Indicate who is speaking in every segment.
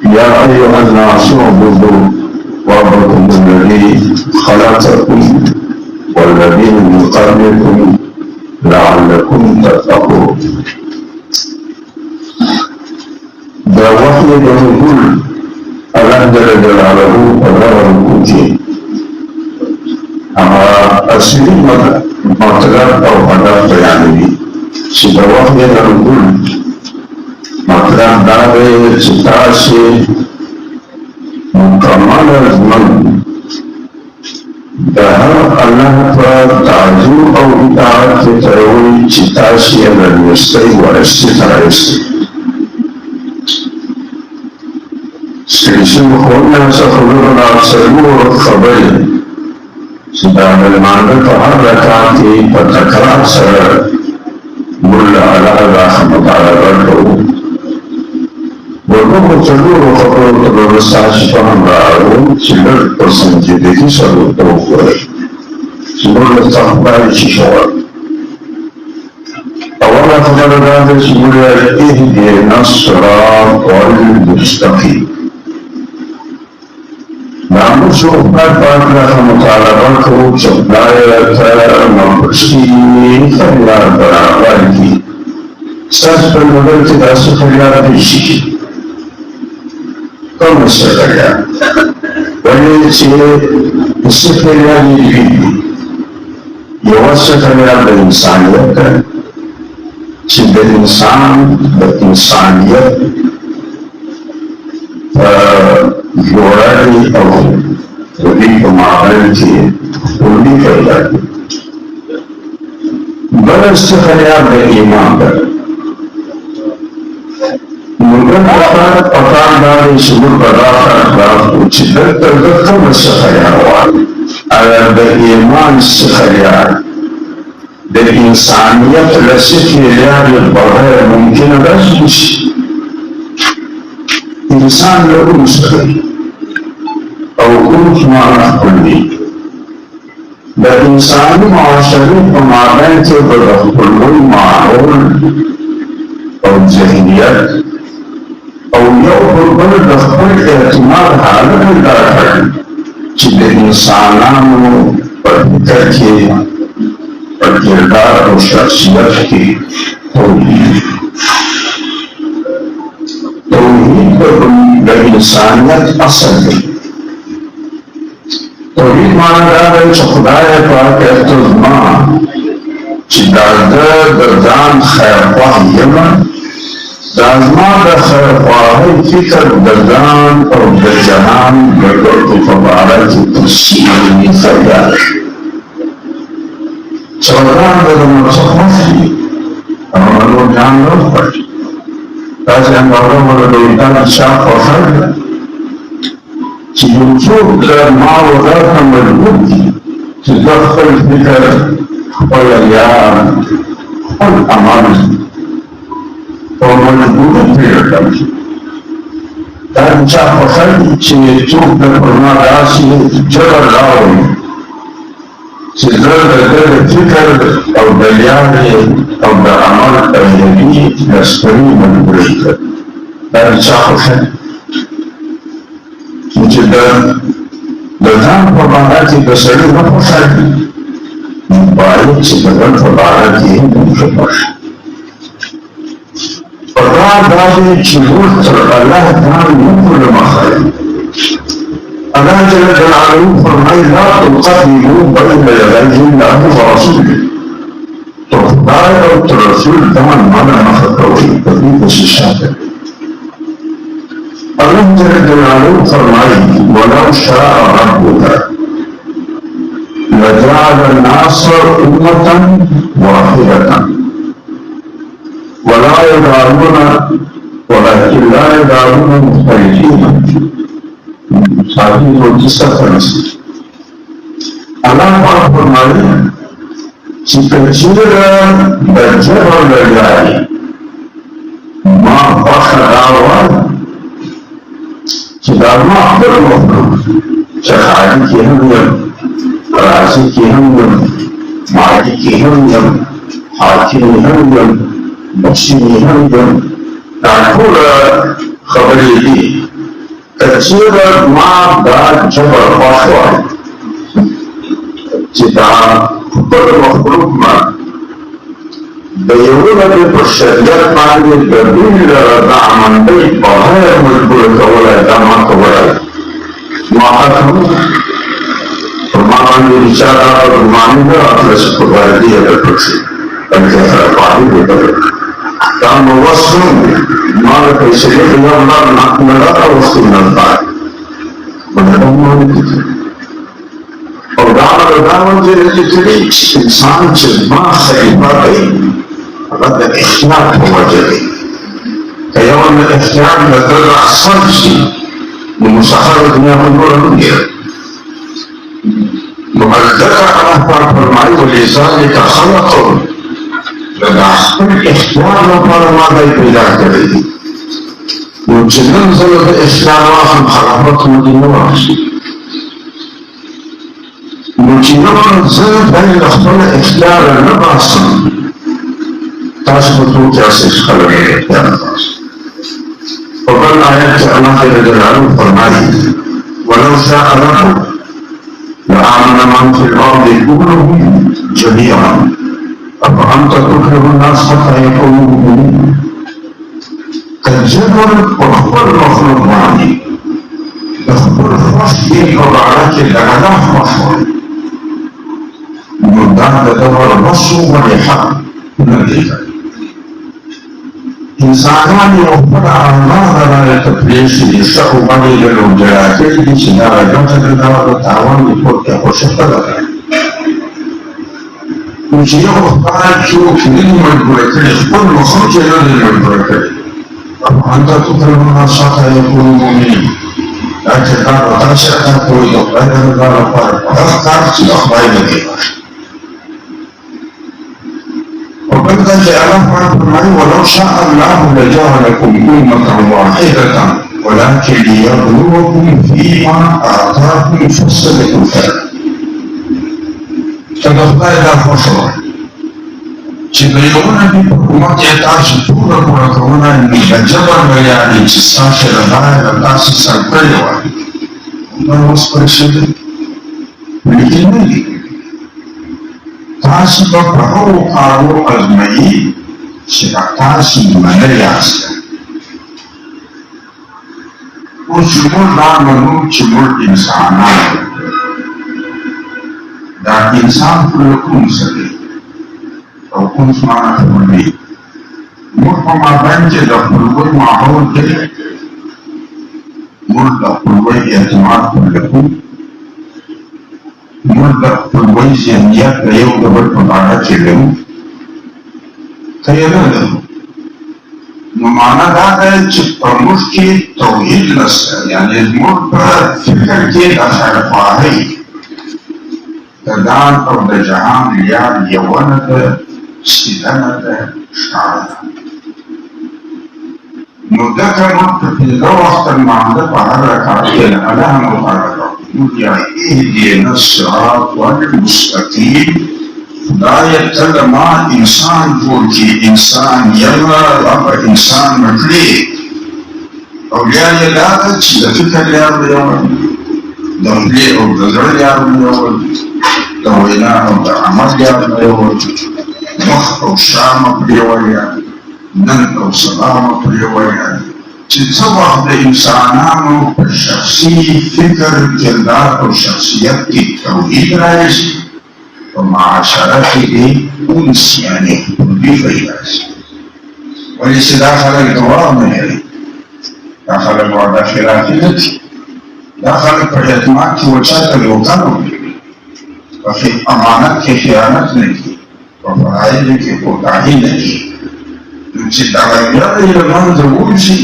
Speaker 1: يا أيها الناس اعبدوا ربكم الذي خلقكم والذين من قبلكم لعلكم تتقون. دا وحي بنقول الله جل جلاله قدر الوجود أما أصلي مطلب أو هدف بيانه سيدا وحي بنقول مطلب داره ستاسي مكمل من دهر الله تعظيم أو إطاعة تروي ستاسي الرسي والستاسي سيسو خونا سخلونا سلور خبري سيدان المعنى تحركاتي فتكرار سر ملا على رحمة على برده ورنو سلور خبرو تلورساش فهم رأو سلور پرسنجدكي سلور توفر سلور تخباري ششوار أولا خبر رأى سلور اهدنا الصراط المستقيم نامو صحبت پاکنا مطالبہ کو چپلائے مقصدی خریار برابر کی سچ پر مدر کی داس خریار پیشی کم سے خریار ولی چیئے اس سے خریار یہ بھی یہ سے خریار بے انسانیت ہے چی بے انسان بے انسانیت جوڑائی اور خودی کو معامل کی خودی پیدا کی بلس خیال بے ایمان پر ملکن اخار پکان داری سبور بداخر اخلاف کو چدر تردد کم اس خیال والی اگر بے ایمان سے خیال بے انسانیت لسکی لیاری بغیر ممکن رسوش انسان لو مستقل او كنت معنا كلي بإنسان معاشري ومعبين تبدأ كل معقول او ذهنيات او يوم بلد كل اعتماد على الداخل جد انسانانو بالتركي بالكردار وشخصيات کی توحید بالإنسانية أصل توحید معنی داره چه خدای پاک احتضمان چه دردان خیرخواه یمن دازمان در خیرخواهی فکر دردان او در جهان بردت فبارت تسیمی خیال چودان در مرسخوفی اما لو جان لو پڑی تازه انگاره مردویدان شاق و خرد چی وجود در ما و غیر مجبور دی چی دخل فکر خپل یار خپل امان و مجبور پیردم در شاق و خرد چی چوب در پرما راسی جبر راوی چی در فکر او دلیاری او در عمل ایدی نسبری مجبوری کرد در شاق و خرد چې د ځان په باره کې د سړي نه خوشحالي باید چې د بل په باره کې هم ښه خوښ پکار دا دی چې موږ تر الله تعالی موږ مخالف الله جل جلاله فرمایي لا تقدموا بين يدي الله ورسوله تر خدای او تر رسول ځان مانه مخه کوئ په دې کوشش وکړئ الله جل جلاله فرمائے ولو شاء ربك لجعل الناس أمة واحدة ولا يزالون ولكن لا يزالون مختلفين ساتھی کو جس طرح سے اللہ پاک فرمائے چکچیر درجہ اور لڑائی ما فخر آوال چدارما اکبر مخلوق شخاری کی ہم یم راضی کی ہم یم مالی کی ہم یم حاکمی ہم یم بخشی ہم یم ناکور خبری دی كثيرا ما دا جبر خوشوال چې دا خپل مخلوق ما د یو نبي په شریعت باندې د دین د عملي په هر مجبور کولای دا ما کوله ما هم ما باندې اشاره او معنی دا چې په باندې د پښې په سره باندې دا نو وسو ما په شریعت یو نه او وسو نه او دا چې انسان چې ما خلیفه دی هغه د اختیار په وجه دی که یو نه اختیار د ده احسن شي نو مسخره دنیا په نوره نه کېږي نو ځکه الله پاک فرمایي ولذلک خلقهم د خپل اختیار لپاره ما دی پیدا کړی دی نو چې نن زه د اختیار واخلم خلافت مو دې نه واخلي نو چې نو زه باید خپل اختیار نه باسم تاسو په ټول کې اساس خلک اختیار نه باسم په بل آیت کې الله جل جلاله فرمایي ولو شاء ربک لآمن من في الأرض كلهم جميعا أفأنت تكره الناس حتى يكونوا مؤمنين كالجبل وخبر مخلوق معني لخبر خوش دين وبعلك الأعلام مخلوق مدان تدور نصو ولحق من الإيمان إنسانان يوفر أعمال لا تبليش يشتغل بني للوجراكي بسنارة جمسة الدولة التعاون يقول كيف شفتها وشيء أخبار شوف للم البركة كل مخرج للم البركة أنت تكره الناس حتى يكونوا مؤمنين لكن هذا تنشأ تقول يقبل هذا الفرق وتختار في الأخبار التي وبدأ الله فرمائي ولو شاء الله لجعلكم أمة واحدة ولكن ليبلوكم فيما آتاكم فاستبقوا الخيرات فدخل إلى خشوع چې د یو نبي په حکومت یې تاسو ټوله پوره کړونه د جبر ویانې چې ستاسو له لارې له تاسې سر کړې وه دا اوس پرې شوي لیکن نه دي تاسو به په هغو کارو ازمایي چې تاسو منلي یاست اوس موږ دا منو چې موږ انسانان دا انسان پر کوم سره او کوم سمانه کوي موږ په مابین کې د خپلوي ماحول کې موږ د خپلوي اعتماد کوو موږ د خپلوي ذهنیت د یو د بل په اړه کې لرو که یې نه لرو نو معنا دا ده چې په موږ کې توحید نشته یعنې موږ په فکر کې د خیرخواهۍ د دان او د جهان لیار یوونه ده سیدنه ده ښکاره ده نو دغه موږ په پنځه وخته لمانځه په هر رکعت کې له الله مبارک موږ یا اهدنا الصراط المستقیم خدایه ته د ما انسان جوړ کړي انسان یمه رب انسان مه کړې او بیا یې دا ده چې د فکر لیار به یو د خولې او د زړه لیار به یو د وینا او د عمل لیار به یو مخ او شا مه پرېولیا نن او سبا مه پرېولیا چې څه وخت د انسانانو په شخصي فکر کردار او شخصیت کې توحید راشي په معاشره کې دې انس یعنې خپلوي پیدا شي ولې چې دا خلک دوام نه لري دا خلک وعده خلافي نه دي دا خلک په اعتماد کې وچاته لوکان وکړي په امانت کې خیانت نه کوي په فرایضو کې کوتاهي نه کوي نو چې دغه بیا یې له منځه ووځي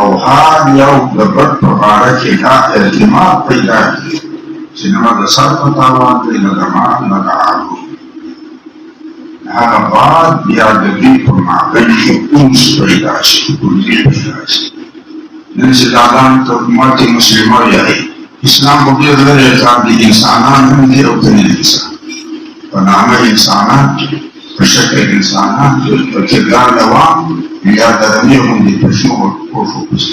Speaker 1: او حال یو د بل په باره کې دا اعتماد پیدا کړي چې نه د سر په تاوان دی نه د مال نه د عقل هغه بعد بیا د دوی په مابین کې انس پیدا شي خپلوي پیدا شي نن چې د عالم ته امت مسلمه وایي اسلام په ډېر لرې کار دی انسانان هم دي او که نه انسان په نامه انسانان په شکل انسانان په کردار دوام یا درنې غوندې په شنو پوښو پسې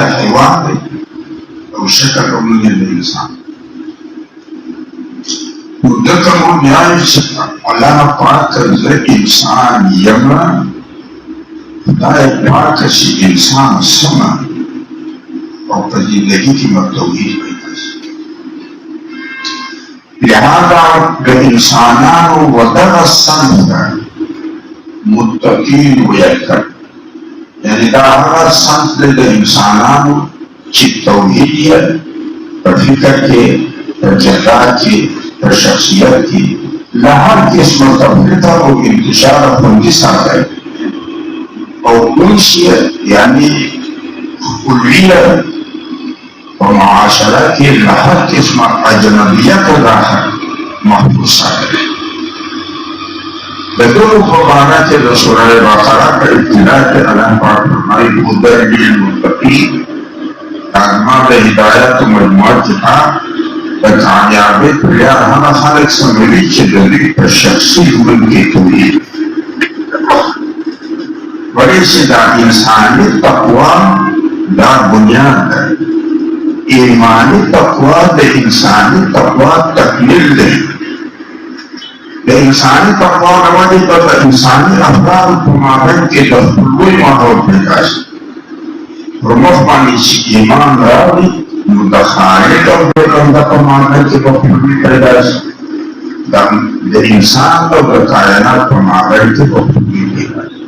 Speaker 1: د حیوان دی او شکل هم یې د انسان. نو دلته موږ وایو چې الله پاک زه انسان یم، خدای پاک چې انسان سمه او په زندګي کې مو توحید پیدا شي. لہذا د انسانانو و دغه صنف ته متقین ویل کړ، یعنې دا هغه صنف دی د انسانانو چې توحید یې په فکر کې، په کردار کې، په شخصیت کې له هر قسمه تفریط او انتشار خوندي ساتي او انشیت یعنی کلیه و معاشره کې له هر قسمه اجنبیت راحت محفوظ ساتي. د دغو په معنی کې د سوره بقره په ابتدا کې الله پاک فرمایي هدى للمتقین، ما د هدایت مجموعه څخه د کامیابۍ پر لار هغه خلک سموي چې د دوی په شخصي ژوند کې توحید ولی چې دا انساني تقوا دا بنیاد ده. ایمانی تقوا د انساني تقوا تکمیل دی. د انساني تقوا نه ودې په انساني افرادو په مابین کې د خپلوۍ ماحول پیدا شي. پر مخ باندې چې ایمان راوړي نو د خالق او د بنده په مابین کې به خپلوۍ پیدا شي. د انسان او د کائنات په مابین کې به خپلوۍ پیدا شي.